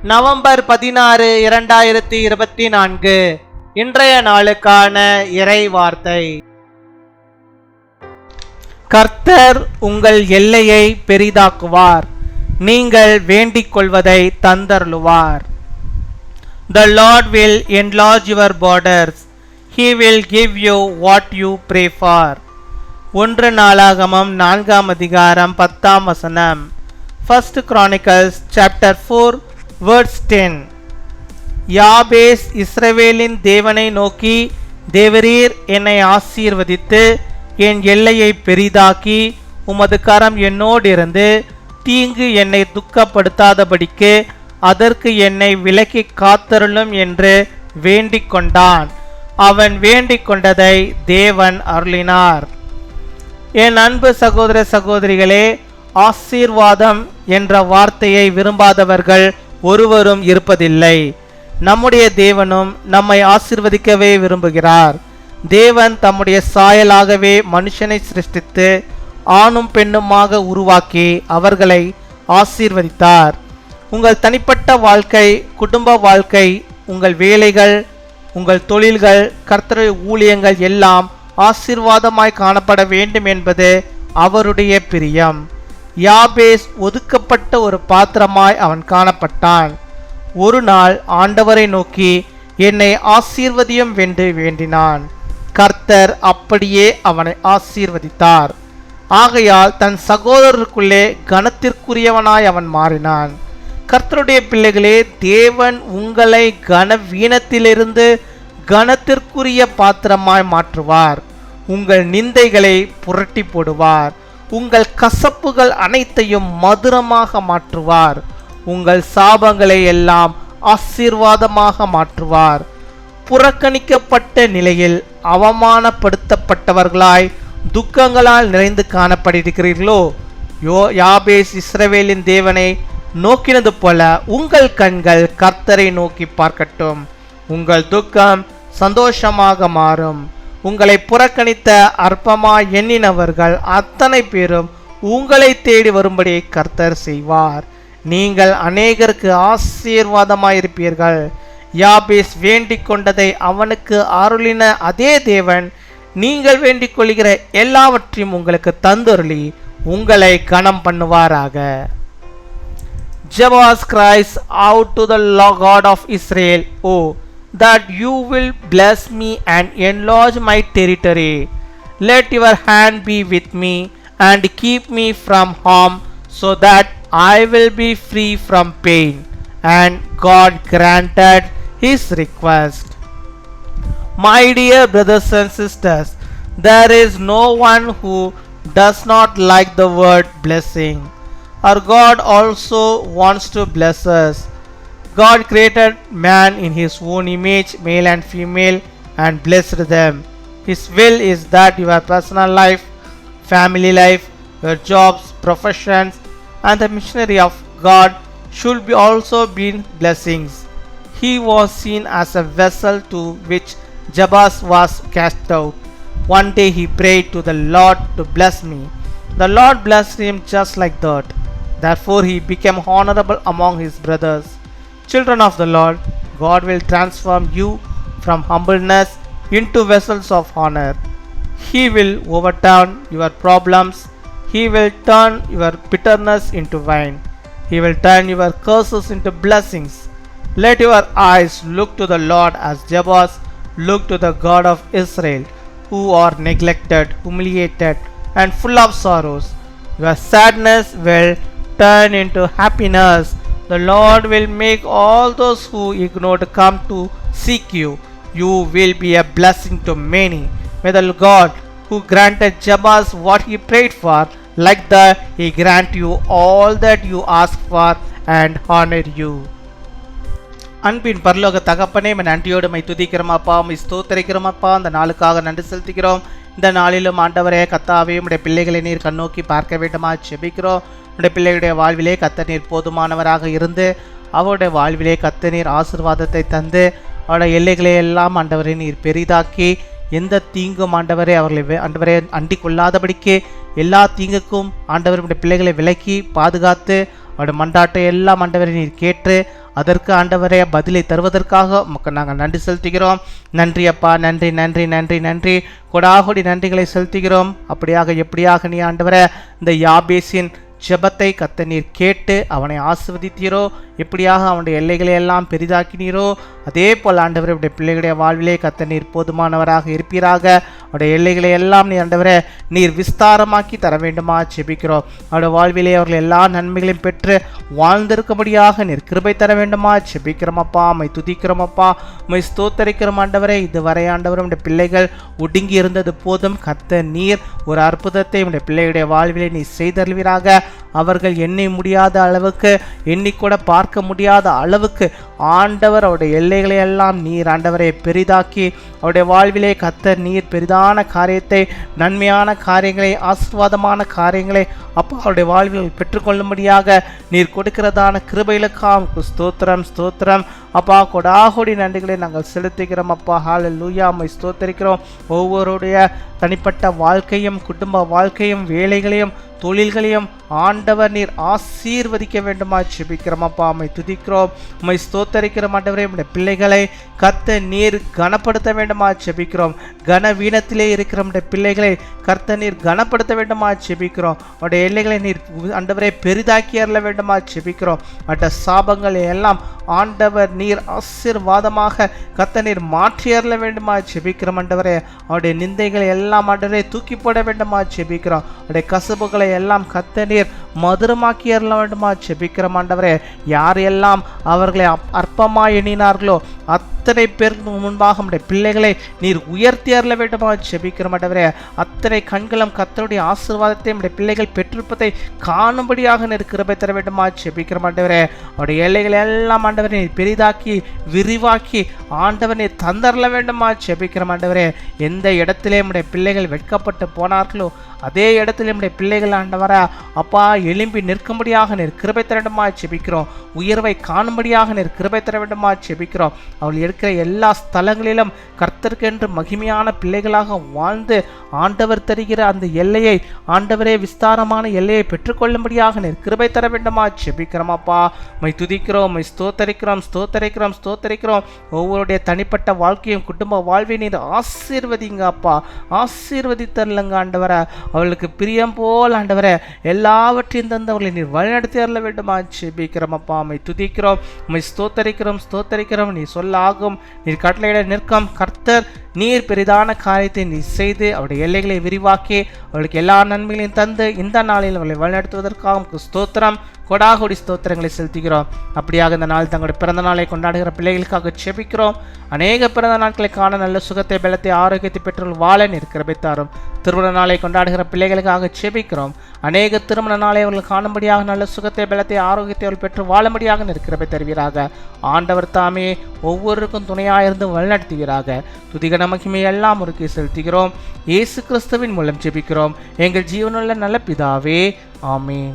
November 16, 2024 இன்றைய நாளுக்கான இறை வார்த்தை. கர்த்தர் உங்கள் எல்லையை பெரிதாக்குவார், நீங்கள் வேண்டிக் கொள்வதை தந்தருளுவார். The Lord will enlarge your borders, He will give you what you pray for. 1 நாளாகமம் 4 அதிகாரம் 10 வசனம். First Chronicles chapter 4 verse 10. யாபேஸ் இஸ்ரவேலின் தேவனை நோக்கி, தேவரீர் என்னை ஆசீர்வதித்து என் எல்லையை பெரிதாக்கி உமது கரம் என்னோடு இருந்து தீங்கு என்னை துக்கப்படுத்தாதபடிக்கு அதற்கு என்னை விலக்கி காத்தருளும் என்று வேண்டிக் கொண்டான். அவன் வேண்டிக் கொண்டதை தேவன் அருளினார். என் அன்பு சகோதர சகோதரிகளே, ஆசீர்வாதம் என்ற வார்த்தையை விரும்பாதவர்கள் ஒருவரும் இருப்பதில்லை. நம்முடைய தேவனும் நம்மை ஆசீர்வதிக்கவே விரும்புகிறார். தேவன் தம்முடைய சாயலாகவே மனுஷனை சிருஷ்டித்து ஆணும் பெண்ணுமாக உருவாக்கி அவர்களை ஆசீர்வதித்தார். உங்கள் தனிப்பட்ட வாழ்க்கை, குடும்ப வாழ்க்கை, உங்கள் வேலைகள், உங்கள் தொழில்கள், கர்த்தருடைய ஊழியங்கள் எல்லாம் ஆசீர்வாதமாய் காணப்பட வேண்டும் என்பது அவருடைய பிரியம். யாபேஸ் ஒதுக்கப்பட்ட ஒரு பாத்திரமாய் அவன் காணப்பட்டான். ஒரு நாள் ஆண்டவரை நோக்கி என்னை ஆசீர்வதியும் என்று வேண்டினான். கர்த்தர் அப்படியே அவனை ஆசீர்வதித்தார். ஆகையால் தன் சகோதரருக்குள்ளே கனத்திற்குரியவனாய் அவன் மாறினான். கர்த்தருடைய பிள்ளைகளே, தேவன் உங்களை கனவீனத்திலிருந்து கனத்திற்குரிய பாத்திரமாய் மாற்றுவார். உங்கள் நிந்தைகளை புரட்டி போடுவார். உங்கள் கசப்புகள் அனைத்தையும் மதுரமாக மாற்றுவார். உங்கள் சாபங்களை எல்லாம் ஆசீர்வாதமாக மாற்றுவார். புறக்கணிக்கப்பட்ட நிலையில் அவமானப்படுத்தப்பட்டவர்களாய் துக்கங்களால் நிறைந்து காணப்படுகிறீர்களோ? யாபேஸ் இஸ்ரவேலின் தேவனை நோக்கினது போல உங்கள் கண்கள் கர்த்தரை நோக்கி பார்க்கட்டும். உங்கள் துக்கம் சந்தோஷமாக மாறும். உங்களை புறக்கணித்த அற்பமாய் எண்ணினவர்கள் அத்தனை பேரும் உங்களை தேடி வரும்படி கர்த்தர் செய்வார். நீங்கள் அநேகருக்கு ஆசீர்வாதமாயிருப்பீர்கள். யாபேஸ் வேண்டிக் கொண்டதை அவனுக்கு அருளின அதே தேவன் நீங்கள் வேண்டிக் கொள்கிற எல்லாவற்றையும் உங்களுக்கு தந்தருளி உங்களை கனம் பண்ணுவாராக. Jabez cries out to the God of Israel, "Oh, that you will bless me and enlarge my territory. Let your hand be with me and keep me from harm, so that I will be free from pain." And God granted his request. My dear brothers and sisters, there is no one who does not like the word blessing. Our God also wants to bless us. God created man in his own image, male and female, and blessed them. His will is that your personal life, family life, your jobs, professions, and the missionary of God should be also be blessings. He was seen as a vessel to which Jabez was cast out. One day he prayed to the Lord to bless me. The Lord blessed him just like that. Therefore he became honorable among his brothers. Children of the Lord, God will transform you from humbleness into vessels of honor. He will overturn your problems. He will turn your bitterness into wine. He will turn your curses into blessings. Let your eyes look to the Lord as Jabez looked to the God of Israel, who are neglected, humiliated, and full of sorrows. Your sadness will turn into happiness. The Lord will make all those who ignored come to seek you. You will be a blessing to many. May the God who granted Jabez what he prayed for, like that he grant you all that you ask for and honor you. அன்பின் பரலோக தகப்பனே, நன்றியோடு my துதிக்கிறோமப்பா, my ஸ்தோத்திரிக்கிறோமப்பா. அந்த நாளுக்காக நன்றி செலுத்துகிறோம். இந்த நாளிலும் ஆண்டவரே கர்த்தாவே, உடைய பிள்ளைகளை நீர் கண்ணோக்கி பார்க்க வேண்டுமா ஜெபிக்கிறோம். உடைய பிள்ளைகளுடைய வாழ்விலே கர்த்தர் நீர் போதுமானவராக இருந்து அவருடைய வாழ்விலே கர்த்தர் நீர் ஆசீர்வாதத்தை தந்து அவருடைய எல்லைகளை எல்லாம் ஆண்டவரை நீர் பெரிதாக்கி எந்த தீங்கும் ஆண்டவரே அவர்களை ஆண்டவரே அண்டி கொள்ளாதபடிக்கு எல்லா தீங்குக்கும் ஆண்டவருடைய பிள்ளைகளை விலக்கி பாதுகாத்து அவருடைய மன்றாட்டை எல்லாம் ஆண்டவரை நீர் கேட்டு அதற்கு ஆண்டவரே பதிலை தருவதற்காக உமக்கு நாங்கள் நன்றி செலுத்துகிறோம். நன்றி அப்பா, நன்றி நன்றி நன்றி நன்றி, கொடாகொடி நன்றிகளை செலுத்துகிறோம். அப்படியாக எப்படியாக நீ ஆண்டவரே இந்த யாபேசின் ஜெபத்தை கர்த்தர் நீர் கேட்டு அவனை ஆசீர்வதித்தீரோ, எப்படியாக அவனுடைய எல்லைகளை எல்லாம் பெரிதாக்கினீரோ, அதே போல் ஆண்டவரே உடைய பிள்ளைகளுடைய வாழ்விலே கர்த்தர் நீர் போதுமானவராக இருப்பீராக. அவருடைய எல்லைகளை எல்லாம் நீ ஆண்டவரே நீர் விஸ்தாரமாக்கி தர வேண்டுமா ஜெபிக்கிறோம். அவருடைய வாழ்விலே அவர்கள் எல்லா நன்மைகளையும் பெற்று வாழ்ந்திருக்கும்படியாக நீர் கிருபை தர வேண்டுமா ஜெபிக்கிறோமப்பா. உம்மை துதிக்கிறோமப்பா, உம்மை ஸ்தோத்தரிக்கிறோம் ஆண்டவரே. இதுவரை ஆண்டவரே உடைய பிள்ளைகள் ஒடுங்கி இருந்தது போதும், கர்த்தர் நீர் ஒரு அற்புதத்தை உடைய பிள்ளைகளுடைய வாழ்விலே நீ செய்தருவீராக. அவர்கள் எண்ணி முடியாத அளவுக்கு, எண்ணிக்கூட பார்க்க முடியாத அளவுக்கு ஆண்டவர் அவருடைய எல்லைகளை எல்லாம் நீர் ஆண்டவரை பெரிதாக்கி அவருடைய வாழ்விலே கர்த்தர் நீர் பெரிதான காரியத்தை, நன்மையான காரியங்களை, ஆசீர்வாதமான காரியங்களை அப்பா அவருடைய வாழ்வில் பெற்றுக்கொள்ளும்படியாக நீர் கொடுக்கிறதான கிருபைகளுக்காம் ஸ்தோத்திரம் ஸ்தோத்திரம் அப்பா. கொடாகொடி நன்றிகளை நாங்கள் செலுத்துகிறோம் அப்பா. ஹல்லேலூயா, உம்மை ஸ்தோத்தரிக்கிறோம். ஒவ்வொருடைய தனிப்பட்ட வாழ்க்கையும், குடும்ப வாழ்க்கையும், வேலைகளையும், தொழில்களையும் ஆண்டவர் நீர் ஆசீர்வதிக்க வேண்டுமா ஜெபிக்கிறோம் அப்பா. உம்மை துதிக்கிறோம், உம்மை ஸ்தோத்தரிக்கிறோம் ஆண்டவரே. உம்முடைய பிள்ளைகளை கர்த்தர் நீர் கனப்படுத்த வேண்டுமா ஜெபிக்கிறோம். கனவீனத்திலே இருக்கிற நம்முடைய பிள்ளைகளை கர்த்தர் நீர் கனப்படுத்த வேண்டுமா ஜெபிக்கிறோம். அவருடைய எல்லைகளை நீர் ஆண்டவரை பெரிதாக்கி அருள வேண்டுமா ஜெபிக்கிறோம். அவருடைய சாபங்களை எல்லாம் ஆண்டவர் நீர் ஆசீர்வாதமாக கர்த்தர் நீர் மாற்றி அருள வேண்டுமா ஜெபிக்கிறோம் ஆண்டவரே. அவருடைய நிந்தைகளை எல்லாம் ஆண்டவரை தூக்கி போட வேண்டுமா ஜெபிக்கிறோம். அவருடைய கசப்புகளை எல்லாம் கர்த்தர் நீர் மதுரமாக்கி அருள வேண்டுமா ஜெபிக்கிறோம் ஆண்டவரே. யாரெல்லாம் அவர்களை அற்பமாய் எண்ணினார்களோ அத்தனை பேருக்கு முன்பாக நம்முடைய பிள்ளைகளை நீர் உயர்த்தி அருள வேண்டுமா ஜெபிக்கிறோம் ஆண்டவரே. அத்தனை கண்களும் கர்த்தருடைய ஆசீர்வாதத்தை நம்முடைய பிள்ளைகள் பெற்றிருப்பதை காணும்படியாக நீர் கிருபை தர வேண்டுமா ஜெபிக்கிறோம் ஆண்டவரே. அவருடைய எல்லைகளை எல்லாம் ஆண்டவரை நீர் பெரிதாக்கி விரிவாக்கி ஆண்டவர் நீர் தந்தரல வேண்டுமா ஜெபிக்கிறோம் ஆண்டவரே. எந்த இடத்திலே நம்முடைய பிள்ளைகள் வெட்கப்பட்டு போனார்களோ அதே இடத்துல நம்முடைய பிள்ளைகள் ஆண்டவரா அப்பா எழும்பி நிற்கும்படியாக நீர் கிருபை தர வேண்டுமா ஜெபிக்கிறோம். உயர்வை காணும்படியாக நீர் கிருபை தர வேண்டுமா ஜெபிக்கிறோம். அவள் இருக்கிற எல்லா ஸ்தலங்களிலும் கர்த்தருக்கென்று மகிமையான பிள்ளைகளாக வாழ்ந்து ஆண்டவர் தருகிற அந்த எல்லையை ஆண்டவரே விஸ்தாரமான எல்லையை பெற்றுக்கொள்ளும்படியாக நீர் கிருபை தர வேண்டுமா ஜெபிக்கிறோம் அப்பா. உம்மை துதிக்கிறோம், உம்மை ஸ்தோத்தரிக்கிறோம் ஸ்தோத்தரிக்கிறோம் ஸ்தோத்தரிக்கிறோம். ஒவ்வொருடைய தனிப்பட்ட வாழ்க்கையும் குடும்ப வாழ்வை நீர் ஆசீர்வதிங்க அப்பா, ஆசீர்வதித்தரலங்க ஆண்டவரை. அவளுக்கு பிரியம் போல் ஆண்டவரே எல்லாவற்றையும் தந்து அவர்களை நீர் வழிநடத்தி அருள வேண்டுமா ஜெபிக்கிறோம் அப்பா. உம்மை துதிக்கிறோம், உம்மை ஸ்தோத்தரிக்கிறோம் ஸ்தோத்தரிக்கிறோம். நீ சொல்லாகும், நீர் கட்டளையிட நிற்கும் கர்த்தர் நீர் பெரிதான காரியத்தை நீ செய்து அவருடைய எல்லைகளை விரிவாக்கி அவளுக்கு எல்லா நன்மைகளையும் தந்து இந்த நாளில் அவர்களை வழிநடத்துவதற்காக ஸ்தோத்திரம் கொடாகொடி ஸ்தோத்திரங்களை செலுத்துகிறோம். அப்படியாக இந்த நாள் தங்களுடைய பிறந்த நாளை கொண்டாடுகிற பிள்ளைகளுக்காக ஜெபிக்கிறோம். அநேக பிறந்த நாட்களை காண நல்ல சுகத்தை, பலத்தை, ஆரோக்கியத்தை பெற்று வாழ நீர் கிருபை தாரும். திருமண நாளை கொண்டாடுகிற பிள்ளைகளுக்காக ஜெபிக்கிறோம். அநேக திருமண நாளை அவர்கள் காணும்படியாக நல்ல சுகத்தை, பலத்தை, ஆரோக்கியத்தை அவர்கள் பெற்று வாழும்படியாக நீர் கிருபை தருவீராக. ஆண்டவர் தாமே ஒவ்வொருக்கும் துணையாயிருந்து வழிநடத்துவீராக. துதிகன மகிமை எல்லாம் ஒருக்கி செலுத்துகிறோம். இயேசு கிறிஸ்துவின் மூலம் ஜெபிக்கிறோம் எங்கள் ஜீவனுள்ள நல்ல பிதாவே, ஆமென்.